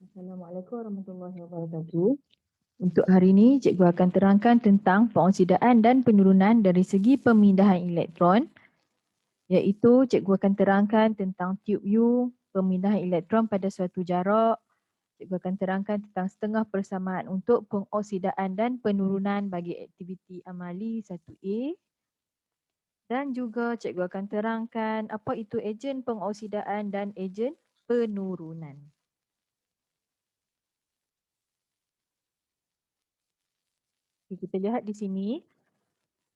Assalamualaikum warahmatullahi wabarakatuh. Untuk hari ini, cikgu akan terangkan tentang pengoksidaan dan penurunan dari segi pemindahan elektron, iaitu cikgu akan terangkan tentang tube U, pemindahan elektron pada suatu jarak. Cikgu akan terangkan tentang setengah persamaan untuk pengoksidaan dan penurunan bagi aktiviti amali 1A. Dan juga cikgu akan terangkan apa itu ejen pengoksidaan dan ejen penurunan. Kita lihat di sini,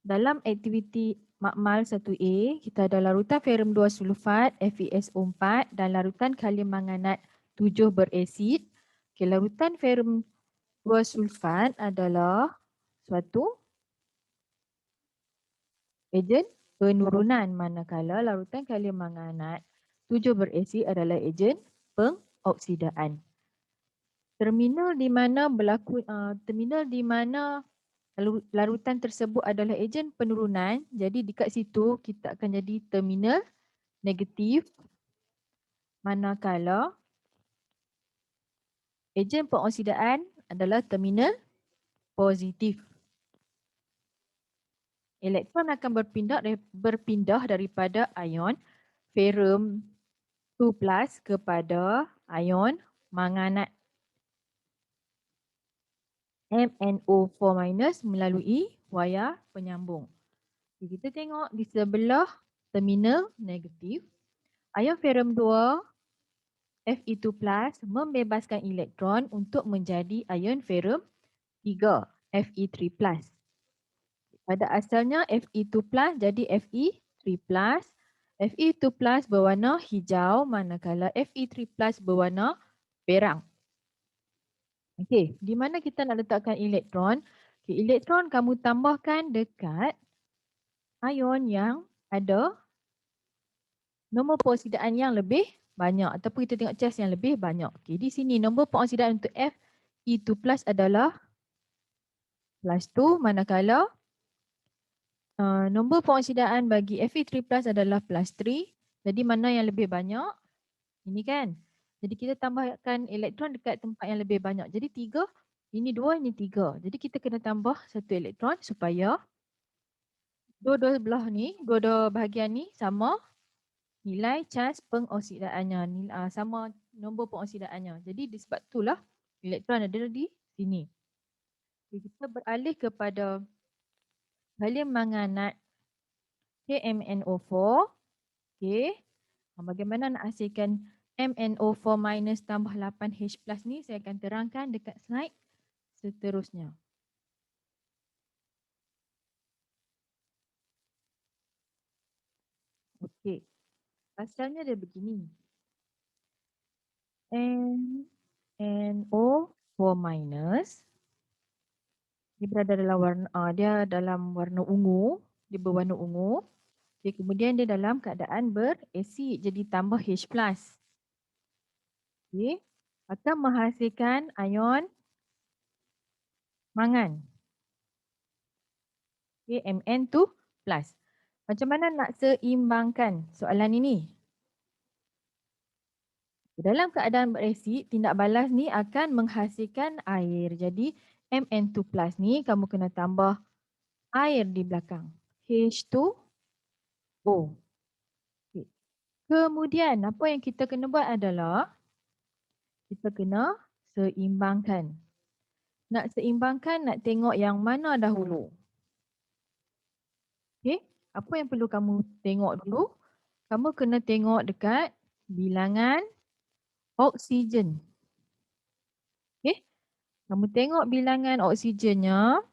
dalam aktiviti makmal 1A, kita ada larutan ferrum 2 sulfat FeSO4 dan larutan kalium manganat 7 berasid. Okay, larutan ferrum 2 sulfat adalah suatu ejen penurunan, manakala larutan kalium manganat 7 berasid adalah ejen pengoksidaan. Terminal di mana larutan tersebut adalah ejen penurunan, jadi dekat situ kita akan jadi terminal negatif, manakala ejen pengoksidaan adalah terminal positif. Elektron akan berpindah daripada ion ferrum 2+ kepada ion manganat MnO4- melalui wayar penyambung. Kita tengok di sebelah terminal negatif, ion ferrum 2 Fe2+ membebaskan elektron untuk menjadi ion ferrum 3 Fe3+. Pada asalnya Fe2+ jadi Fe3+. Fe2+ berwarna hijau, manakala Fe3+ berwarna perang. Okey, di mana kita nak letakkan elektron? Okay, elektron kamu tambahkan dekat ion yang ada nombor pengoksidaan yang lebih banyak, ataupun kita tengok charge yang lebih banyak. Okay, di sini nombor pengoksidaan untuk Fe2+ adalah +2, manakala nombor pengoksidaan bagi Fe3+ adalah +3. Jadi mana yang lebih banyak? Ini kan. Jadi kita tambahkan elektron dekat tempat yang lebih banyak. Jadi 3, ini 2, ini 3. Jadi kita kena tambah satu elektron supaya dua-dua belah ni, dua-dua bahagian ni sama nilai charge pengoksidaannya, sama nombor pengoksidaannya. Jadi disebab itulah elektron ada di sini. Okay, kita beralih kepada kalium manganat KMnO4. Okay. Bagaimana nak hasilkan MnO4- tambah 8H+ ni, saya akan terangkan dekat slide seterusnya. Okey. Asalnya dia begini. MnO4- dia berada dalam warna ungu, dia berwarna ungu. Okay, kemudian dia dalam keadaan berasid, jadi tambah H+. Okay. Akan menghasilkan ion mangan. Okay, Mn2+. Macam mana nak seimbangkan soalan ini? Dalam keadaan berasid, tindak balas ni akan menghasilkan air. Jadi Mn2+ ni kamu kena tambah air di belakang. H2O. Okay. Kemudian apa yang kita kena buat adalah kita kena seimbangkan. Nak seimbangkan, nak tengok yang mana dahulu. Okay. Apa yang perlu kamu tengok dulu? Kamu kena tengok dekat bilangan oksigen. Okay. Kamu tengok bilangan oksigennya.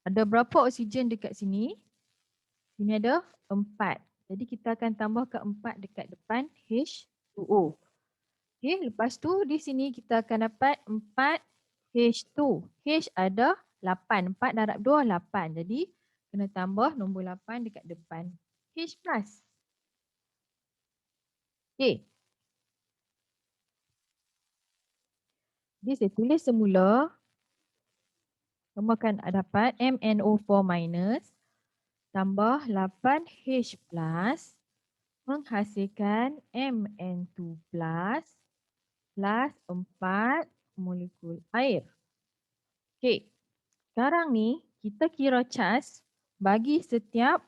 Ada berapa oksigen dekat sini? Sini ada 4. Jadi kita akan tambahkan 4 dekat depan H2O. Okay, lepas tu di sini kita akan dapat 4H2. H ada 8. 4 darab 2, 8. Jadi kena tambah nombor 8 dekat depan H+. Okay. Jadi saya tulis semula. Kamu akan dapat MnO4- tambah 8H+ menghasilkan Mn2 plus 4 molekul air. Okey, sekarang ni kita kira cas bagi setiap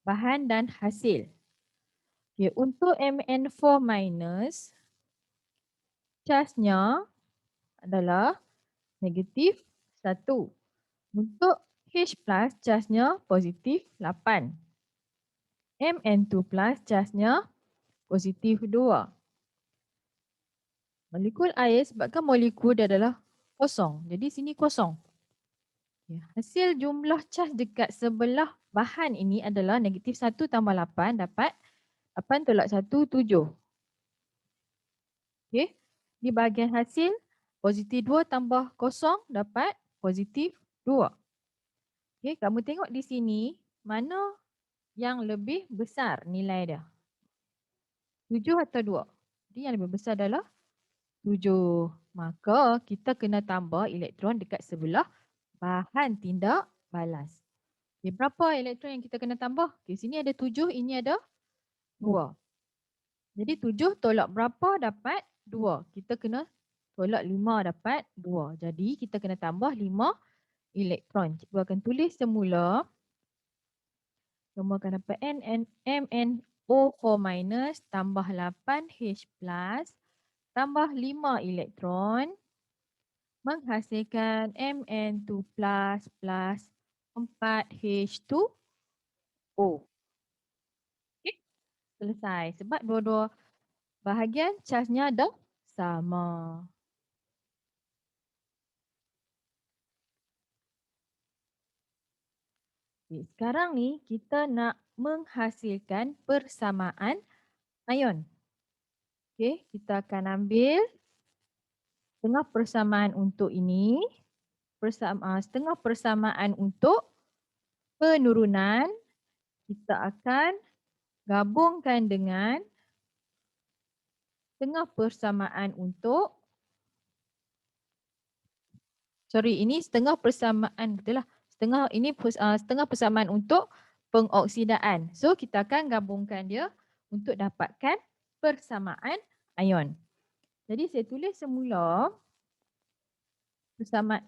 bahan dan hasil. Okey, untuk Mn4 minus, casnya adalah negatif 1. Untuk H plus, casnya positif 8. Mn2 plus, casnya positif 2. Molekul air sebabkan molekul dia adalah kosong. Jadi sini kosong. Ya, hasil jumlah cas dekat sebelah bahan ini adalah negatif 1 tambah 8 dapat 8 tolak 1, 7. Okay. Di bahagian hasil, positif 2 tambah kosong dapat positif 2. Okay. Kamu tengok di sini, mana yang lebih besar nilai dia? 7 atau 2? Jadi yang lebih besar adalah 7. Maka kita kena tambah elektron dekat sebelah bahan tindak balas. Okay, berapa elektron yang kita kena tambah? Okay, sini ada 7, ini ada 2. Jadi 7 tolak berapa dapat 2. Kita kena tolak 5 dapat 2. Jadi kita kena tambah 5 elektron. Cikgu akan tulis semula. Kamu akan dapat MnO4 minus tambah 8H plus tambah 5 elektron menghasilkan Mn2 plus 4H2O. Okay, selesai. Sebab dua-dua bahagian charge-nya dah sama. Okay, sekarang ni kita nak menghasilkan persamaan ion. Okay, kita akan ambil setengah persamaan untuk ini, setengah persamaan untuk penurunan. Kita akan gabungkan dengan setengah persamaan untuk, ini setengah persamaan, betul lah. Setengah persamaan untuk pengoksidaan. So kita akan gabungkan dia untuk dapatkan persamaan ion. Jadi saya tulis semula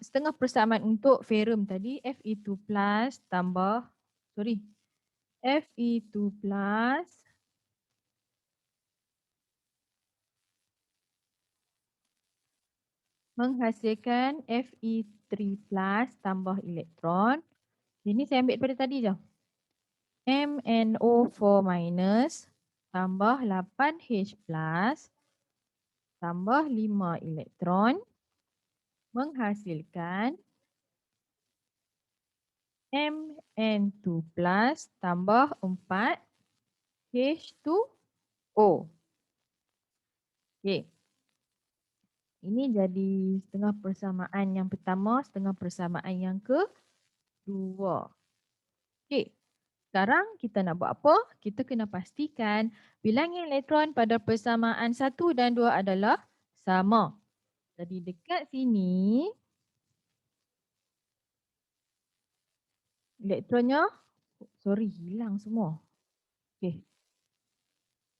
setengah persamaan untuk ferrum tadi Fe2 plus tambah Fe2 plus menghasilkan Fe3 plus tambah elektron. Ini saya ambil daripada tadi je. MnO4 minus tambah 8H plus tambah 5 elektron menghasilkan Mn2 plus tambah 4H2O. Okey. Ini jadi setengah persamaan yang pertama, setengah persamaan yang kedua. Okey. Sekarang kita nak buat apa? Kita kena pastikan bilangan elektron pada persamaan 1 dan 2 adalah sama. Jadi dekat sini elektronnya hilang semua. Okey.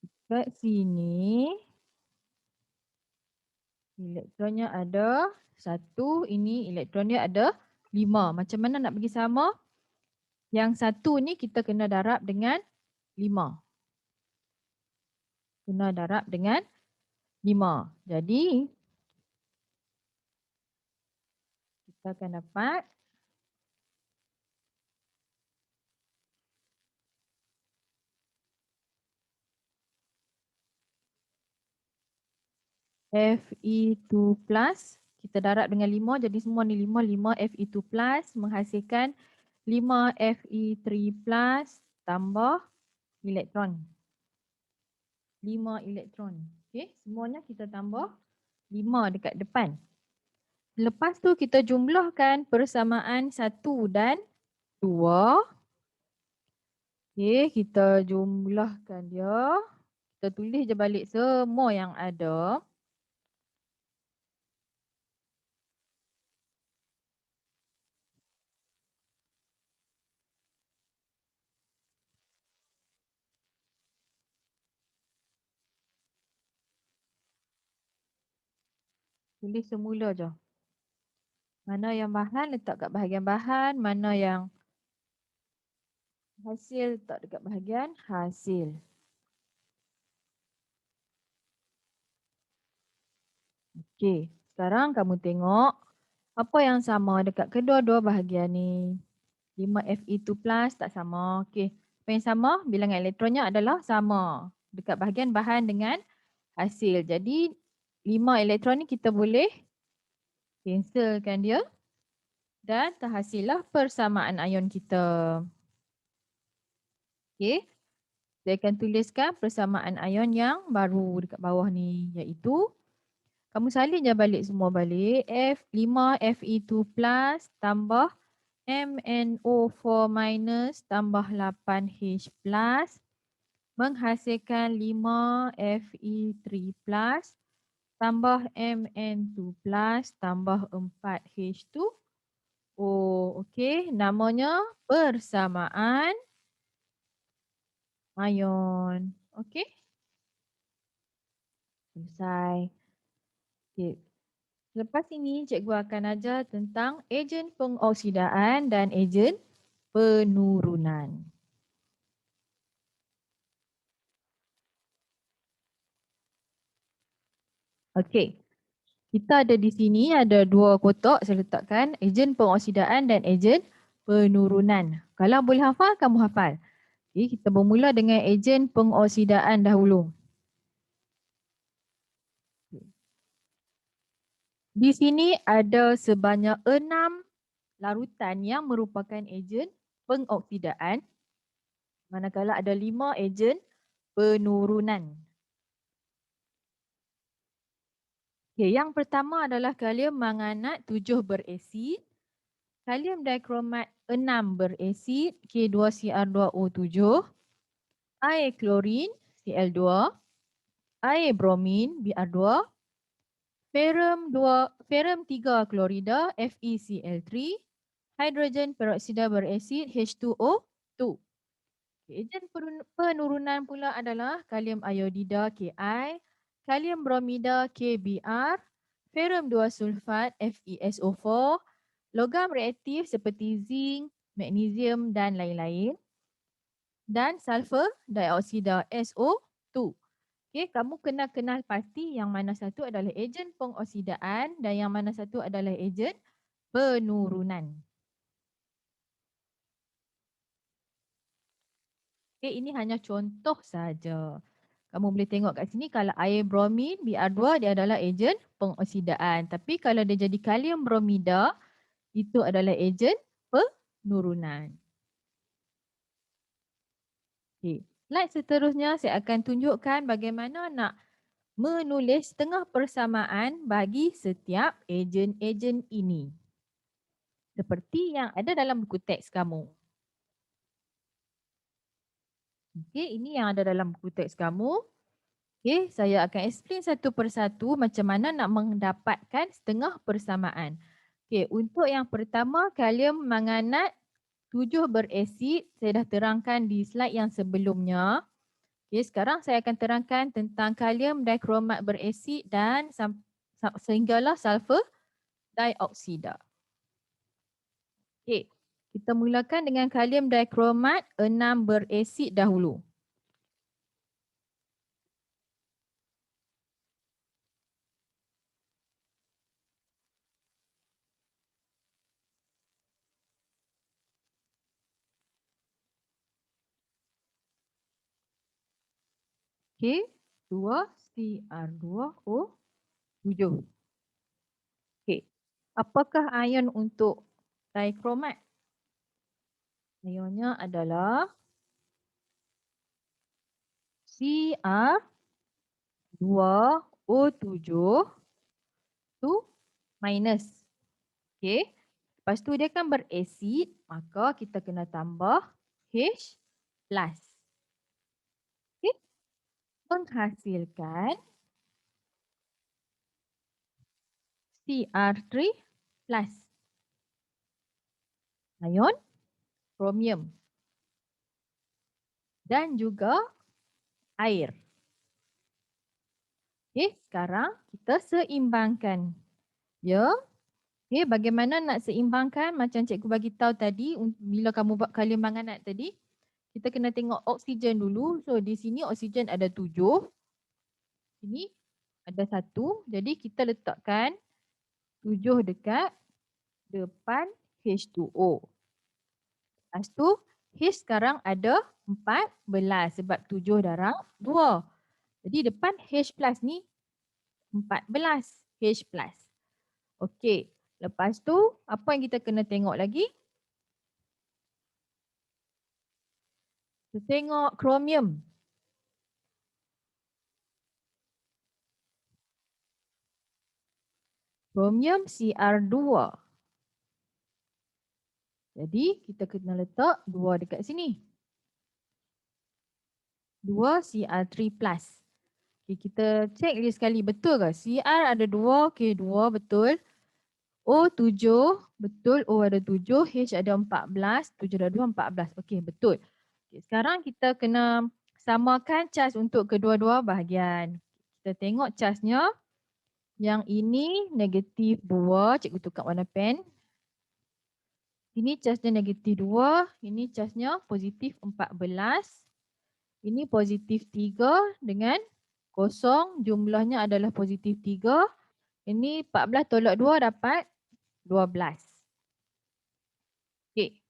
Dekat sini elektronnya ada 1, ini elektronnya ada 5. Macam mana nak bagi sama? Yang 1 ni kita kena darab dengan 5. Kena darab dengan 5. Jadi kita akan dapat Fe2 plus, kita darab dengan 5, jadi semua ni 5, 5 Fe2 plus menghasilkan 5 Fe3 plus tambah elektron. 5 elektron. Okey, semuanya kita tambah 5 dekat depan. Lepas tu kita jumlahkan persamaan 1 dan 2. Okey, kita jumlahkan dia. Kita tulis je balik semua yang ada. Tulis semula je. Mana yang bahan letak kat bahagian bahan, mana yang hasil letak dekat bahagian hasil. Okey, sekarang kamu tengok apa yang sama dekat kedua-dua bahagian ni. 5Fe2 plus tak sama. Okey, apa yang sama? Bilangan elektronnya adalah sama dekat bahagian bahan dengan hasil. Jadi 5 elektron ni kita boleh cancelkan dia dan terhasillah persamaan ion kita. Okey, saya akan tuliskan persamaan ion yang baru dekat bawah ni, iaitu kamu salin je balik semua balik. F5Fe2 plus tambah MnO4 minus tambah 8H plus menghasilkan 5Fe3 plus tambah Mn2 plus tambah 4H2O. Okey, namanya persamaan ion. Okey, selesai. Okey. Lepas ini cikgu akan ajar tentang ejen pengoksidaan dan ejen penurunan. Okey. Kita ada di sini ada dua kotak saya letakkan ejen pengoksidaan dan ejen penurunan. Kalau boleh hafal, kamu hafal. Okey, kita bermula dengan ejen pengoksidaan dahulu. Di sini ada sebanyak 6 larutan yang merupakan ejen pengoksidaan, manakala ada 5 ejen penurunan. Okay, yang pertama adalah kalium manganat 7 beresid, kalium dikromat 6 beresid, K2Cr2O7, air klorin Cl2, air bromin Br2, ferum 3 klorida FeCl3, hidrogen peroksida beresid H2O2. Ejen penurunan pula adalah kalium iodida Ki, kalium bromida KBr, ferum 2 sulfat FeSO4, logam reaktif seperti zinc, magnesium dan lain-lain, dan sulfur dioksida SO2. Okey, kamu kena kenal pasti yang mana satu adalah ejen pengoksidaan dan yang mana satu adalah ejen penurunan. Okey, ini hanya contoh saja. Kamu boleh tengok kat sini kalau air bromin Br2 dia adalah ejen pengoksidaan. Tapi kalau dia jadi kalium bromida, itu adalah ejen penurunan. Okay. Slide seterusnya saya akan tunjukkan bagaimana nak menulis setengah persamaan bagi setiap ejen-ejen ini. Seperti yang ada dalam buku teks kamu. Okay, ini yang ada dalam buku teks kamu. Okay, saya akan explain satu persatu macam mana nak mendapatkan setengah persamaan. Okay, untuk yang pertama, kalium manganat 7 beresid. Saya dah terangkan di slide yang sebelumnya. Okay, sekarang saya akan terangkan tentang kalium dikromat beresid dan sehinggalah sulfur dioksida. Okay, kita mulakan dengan kalium dikromat 6 beresid dahulu. Okay, 2Cr2O7. Okay, apakah ion untuk dikromat? Ionnya adalah Cr2O7 tu minus. Okay, lepas tu dia kan beresid, maka kita kena tambah H plus. Okay, menghasilkan Cr3 plus. Ion kromium. Dan juga air. Okay, sekarang kita seimbangkan. Ya. Okay, bagaimana nak seimbangkan macam cikgu bagi tahu tadi bila kamu buat kalimangan anak tadi, kita kena tengok oksigen dulu. So di sini oksigen ada 7. Sini ada 1. Jadi kita letakkan 7 dekat depan H2O. Lepas tu H sekarang ada 14 sebab 7 darab 2. Jadi depan H plus ni 14 H plus. Okey. Lepas tu apa yang kita kena tengok lagi? Kita tengok kromium. Kromium Cr2. Jadi kita kena letak 2 dekat sini. 2 Cr3+. Okay, kita cek lagi sekali betul ke? Cr ada 2, okay 2 betul. O 7, betul. O ada 7, H ada 14, 7 ada 2, 14. Okey, betul. Okay, sekarang kita kena samakan cas untuk kedua-dua bahagian. Kita tengok casnya. Yang ini negatif 2, cikgu tukar warna pen. Ini casnya negatif 2, ini casnya positif 14. Ini positif 3 dengan kosong, jumlahnya adalah positif 3. Ini 14 tolak 2 dapat 12. Okey.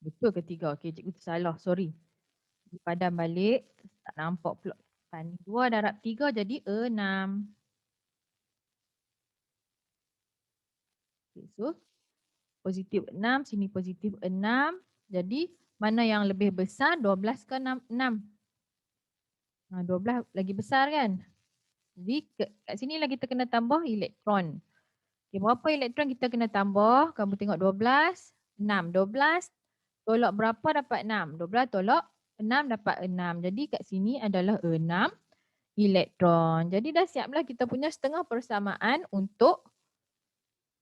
Betul ke 3? Okey, cikgu tersalah. Sorry. Padam balik. Tak nampak pula. 2 darab 3 jadi 6. Okay, so positif 6, sini positif 6. Jadi mana yang lebih besar? 12 ke 6? 12 lagi besar kan? Jadi kat sini lah kita kena tambah elektron. Okay, berapa elektron kita kena tambah? Kamu tengok 12, 6. 12 tolak berapa dapat 6? 12 tolak 6 dapat 6. Jadi kat sini adalah 6 elektron. Jadi dah siaplah kita punya setengah persamaan untuk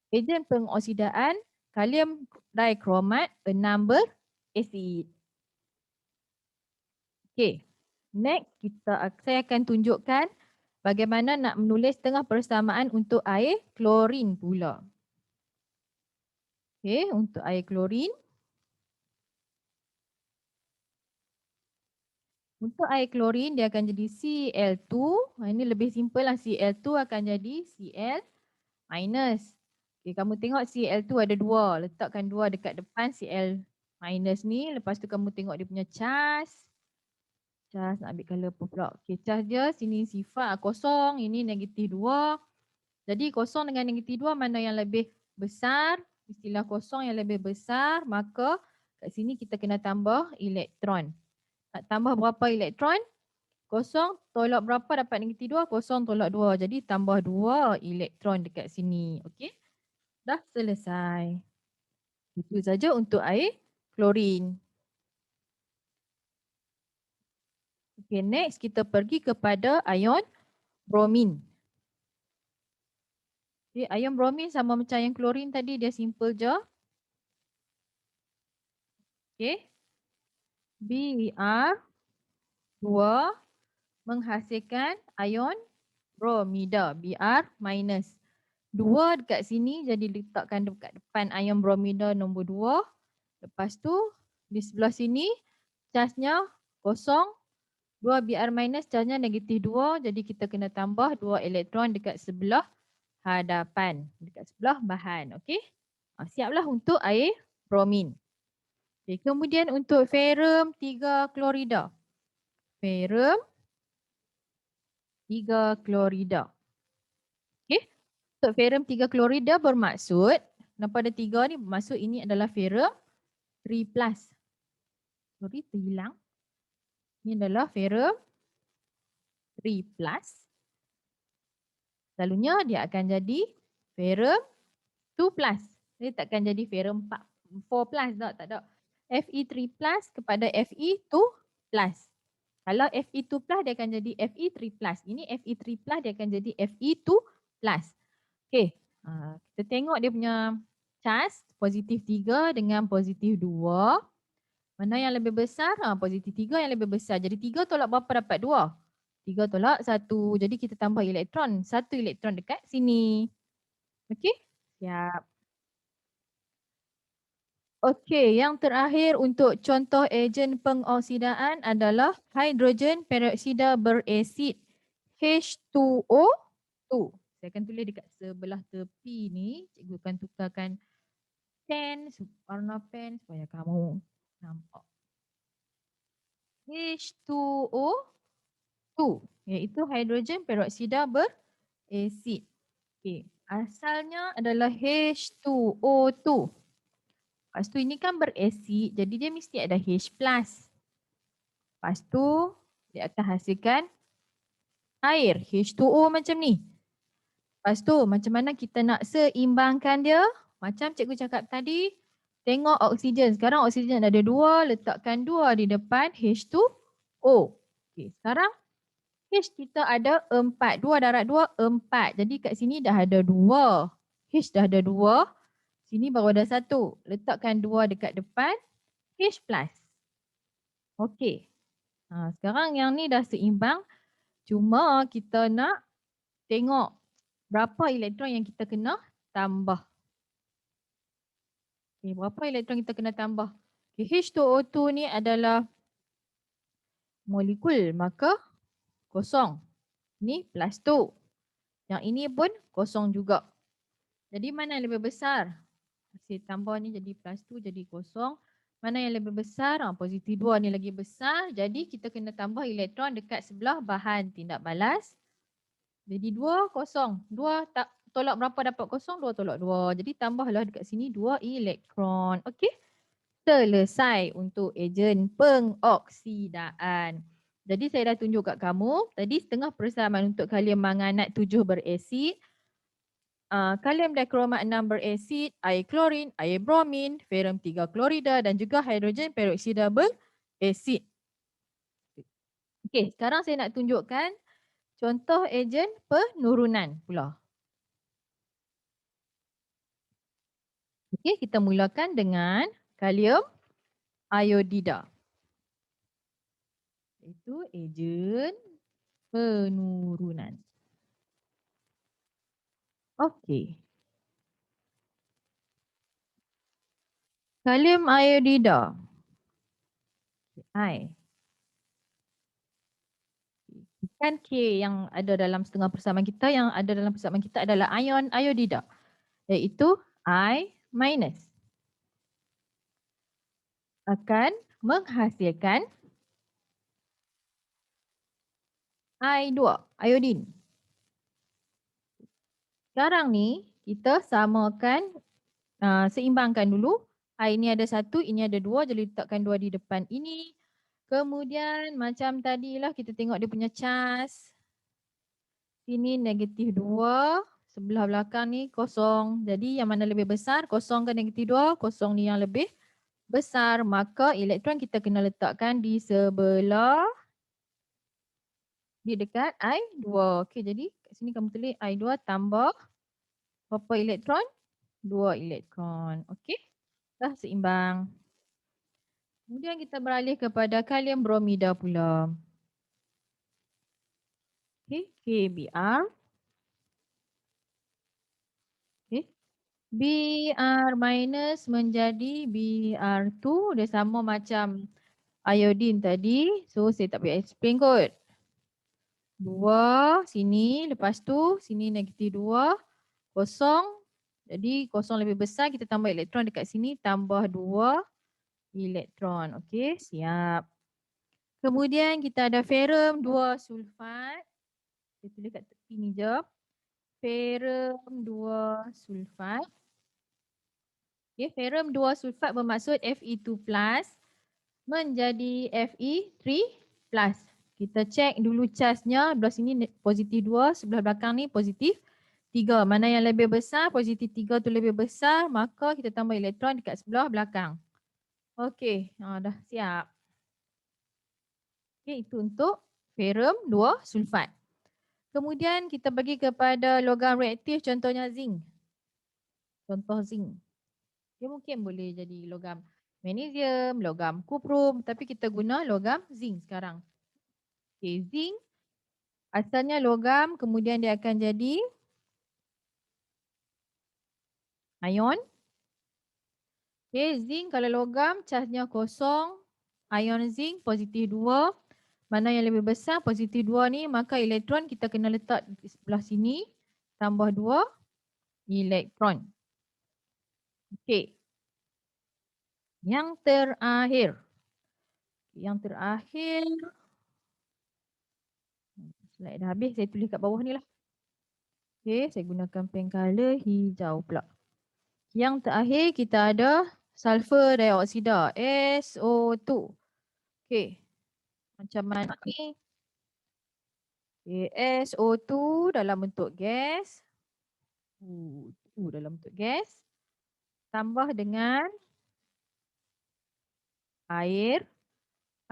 ejen pengoksidaan kalium dikromat 6 berasid. Okay, next saya akan tunjukkan bagaimana nak menulis setengah persamaan untuk air klorin pula. Okay, untuk air klorin. Untuk air klorin dia akan jadi Cl2. Ini lebih simple lah. Cl2 akan jadi Cl minus. Okay, kamu tengok Cl2 ada 2. Letakkan 2 dekat depan Cl minus ni. Lepas tu kamu tengok dia punya cas. Cas nak ambil color apa pula. Okay, cas dia sini sifar kosong. Ini negatif 2. Jadi kosong dengan negatif 2 mana yang lebih besar? Istilah kosong yang lebih besar. Maka kat sini kita kena tambah elektron. Nak tambah berapa elektron? Kosong tolak berapa dapat negatif 2? Kosong tolak 2. Jadi tambah 2 elektron dekat sini. Okey. Dah selesai. Itu saja untuk air klorin. Okey, next kita pergi kepada ion bromin. Okay, ion bromin sama macam yang klorin tadi, dia simple je. Okey. Br2 menghasilkan ion bromida, Br minus. 2 dekat sini jadi letakkan dekat depan ion bromida nombor 2. Lepas tu di sebelah sini casnya kosong. 2 Br minus casnya negatif 2. Jadi kita kena tambah 2 elektron dekat sebelah hadapan. Dekat sebelah bahan. Okey. Siaplah untuk air bromin. Okay, kemudian untuk ferrum 3 klorida. Ferrum 3 klorida. Okey. Untuk ferrum 3 klorida bermaksud, kenapa ada 3 ni? Bermaksud ini adalah ferrum 3+. Sorry, terhilang. Ini adalah ferrum 3+. Selalunya dia akan jadi ferrum 2+. Dia takkan jadi ferrum 4+. Tak ada. Fe3+ kepada Fe2+. Kalau Fe2+, dia akan jadi Fe3+. Ini Fe3+, dia akan jadi Fe2+. Okey, kita tengok dia punya cas, positif 3 dengan positif 2. Mana yang lebih besar? Positif 3 yang lebih besar. Jadi 3 tolak berapa dapat 2? 3 tolak 1. Jadi kita tambah elektron. 1 elektron dekat sini. Okey? Siap. Okey, yang terakhir untuk contoh ejen pengoksidaan adalah hidrogen peroksida berasid H2O2. Saya akan tulis dekat sebelah tepi ni. Cikgu akan tukarkan pen, warna pen supaya kamu nampak. H2O2 iaitu hidrogen peroksida berasid. Okey, asalnya adalah H2O2. Lepas tu ini kan berasid, jadi dia mesti ada H+. Lepas tu dia akan hasilkan air, H2O macam ni. Lepas tu macam mana kita nak seimbangkan dia? Macam cikgu cakap tadi, tengok oksigen. Sekarang oksigen ada 2, letakkan 2 di depan H2O. Okey, sekarang H kita ada 4. 2 darab 2, 4. Jadi kat sini dah ada 2. H dah ada 2. Sini baru ada 1. Letakkan 2 dekat depan H+. Okey. Sekarang yang ni dah seimbang. Cuma kita nak tengok berapa elektron yang kita kena tambah. Okay, berapa elektron kita kena tambah? Okay, H2O2 ni adalah molekul, maka kosong. Ni plus 2. Yang ini pun kosong juga. Jadi mana yang lebih besar? Hasil tambah ni jadi plus 2 jadi kosong. Mana yang lebih besar? Positif 2 ni lagi besar. Jadi kita kena tambah elektron dekat sebelah bahan tindak balas. Jadi 2 kosong. 2 tak tolak berapa dapat kosong? 2 tolak 2. Jadi tambahlah dekat sini 2 elektron. Okey. Selesai untuk ejen pengoksidaan. Jadi saya dah tunjuk kat kamu. Tadi setengah persamaan untuk kalium manganat 7 berasid. Kalium dikromat 6 berasid, air klorin, air bromin, ferum 3 klorida dan juga hidrogen peroksida berasid. Okey, sekarang saya nak tunjukkan contoh ejen penurunan pula. Okey, kita mulakan dengan kalium iodida. Itu ejen penurunan. Okey. Kalium iodida. I. Kan K yang ada dalam setengah persamaan kita, yang ada dalam persamaan kita adalah ion iodida. Iaitu I minus. Akan menghasilkan I2, iodin. Sekarang ni kita samakan, seimbangkan dulu. I ini ada 1, ini ada 2, jadi letakkan 2 di depan ini. Kemudian macam tadilah kita tengok dia punya cas. Sini negatif 2, sebelah belakang ni kosong. Jadi yang mana lebih besar? Kosong ke negatif 2? Kosong ni yang lebih besar. Maka elektron kita kena letakkan di sebelah, di dekat I2. Okey, jadi kat sini kamu tulis I2 tambah berapa elektron? 2 elektron. Okey, dah seimbang. Kemudian kita beralih kepada kalium bromida pula. Okey, KBr. Okey. Br minus menjadi Br2. Dia sama macam iodin tadi. So saya tak payah explain kot. 2 sini, lepas tu sini negatif 2, kosong. Jadi kosong lebih besar, kita tambah elektron dekat sini, tambah 2 elektron. Okey, siap. Kemudian kita ada ferum 2 sulfat. Saya tulis kat tepi ni je. Ferum 2 sulfat. Okay, ferum 2 sulfat bermaksud Fe2 plus menjadi Fe3 plus. Kita cek dulu charge-nya. Belah sini positif 2, sebelah belakang ni positif 3. Mana yang lebih besar? Positif 3 tu lebih besar. Maka kita tambah elektron dekat sebelah belakang. Okey, dah siap. Okey, itu untuk ferum 2 sulfat. Kemudian kita bagi kepada logam reaktif, contohnya zinc. Contoh zinc. Dia mungkin boleh jadi logam magnesium, logam kuprum, tapi kita guna logam zinc sekarang. Okay, zinc Asalnya logam, kemudian dia akan jadi ion. Okay, zinc kalau logam, charge-nya kosong. Ion zinc positif 2. Mana yang lebih besar, positif 2 ni, maka elektron kita kena letak di sebelah sini. Tambah 2 elektron. Okay. Yang terakhir. Yang terakhir. Slide dah habis, saya tulis kat bawah ni lah. Okay, saya gunakan pen color hijau pula. Yang terakhir kita ada sulfur dioksida, SO2. Okay, macam mana ni? Okay, SO2 dalam bentuk gas. Dalam bentuk gas. Tambah dengan air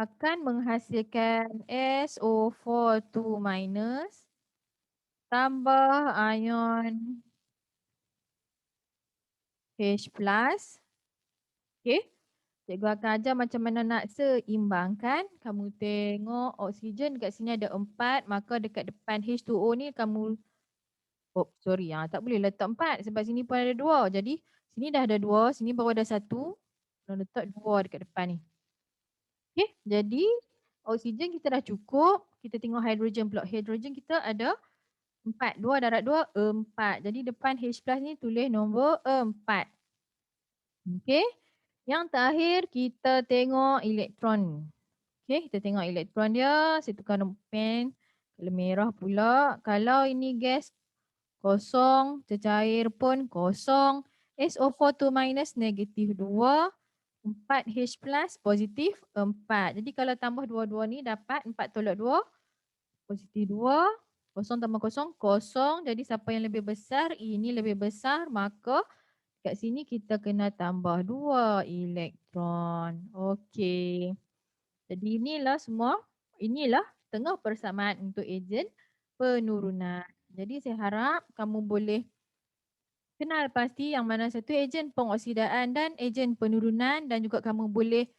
akan menghasilkan SO42 minus tambah ion H plus. Okay. Cikgu akan ajar macam mana nak seimbangkan. Kamu tengok oksigen dekat sini ada 4. Maka dekat depan H2O ni kamu, tak boleh letak 4 sebab sini pun ada 2. Jadi sini dah ada 2, sini baru ada 1. Kita letak 2 dekat depan ni. Okay, jadi oksigen kita dah cukup. Kita tengok hidrogen pula. Hidrogen kita ada 4. 2 darab 2, 4. Jadi depan H plus ni tulis nombor 4. Okay. Yang terakhir kita tengok elektron. Okay, kita tengok elektron dia. Saya tukar pen. Kalau merah pula. Kalau ini gas kosong, cecair pun kosong. SO42 minus negatif 2. 4H plus positif 4. Jadi kalau tambah dua-dua ni dapat 4 tolak 2. Positif 2. Kosong tambah kosong, kosong. Jadi siapa yang lebih besar? Ini lebih besar. Maka kat sini kita kena tambah 2 elektron. Okey. Jadi inilah semua. Inilah tengah persamaan untuk ejen penurunan. Jadi saya harap kamu boleh kenal pasti yang mana satu ejen pengoksidaan dan ejen penurunan, dan juga kamu boleh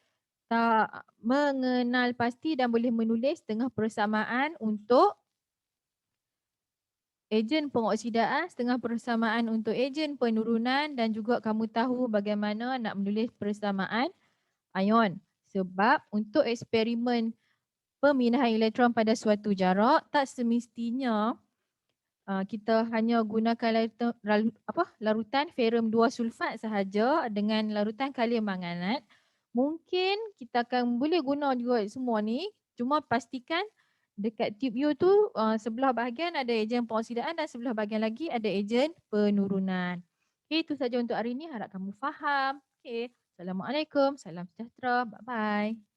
tak mengenal pasti dan boleh menulis tengah persamaan untuk ejen pengoksidaan, setengah persamaan untuk ejen penurunan, dan juga kamu tahu bagaimana nak menulis persamaan ion. Sebab untuk eksperimen pemindahan elektron pada suatu jarak, tak semestinya kita hanya gunakan larutan ferrum 2 sulfat sahaja dengan larutan kalium manganat. Mungkin kita akan boleh guna juga semua ni, cuma pastikan dekat tube U tu sebelah bahagian ada ejen pengoksidaan dan sebelah bahagian lagi ada ejen penurunan. Okay, itu saja untuk hari ini. Harap kamu faham. Okay. Assalamualaikum. Salam sejahtera. Bye-bye.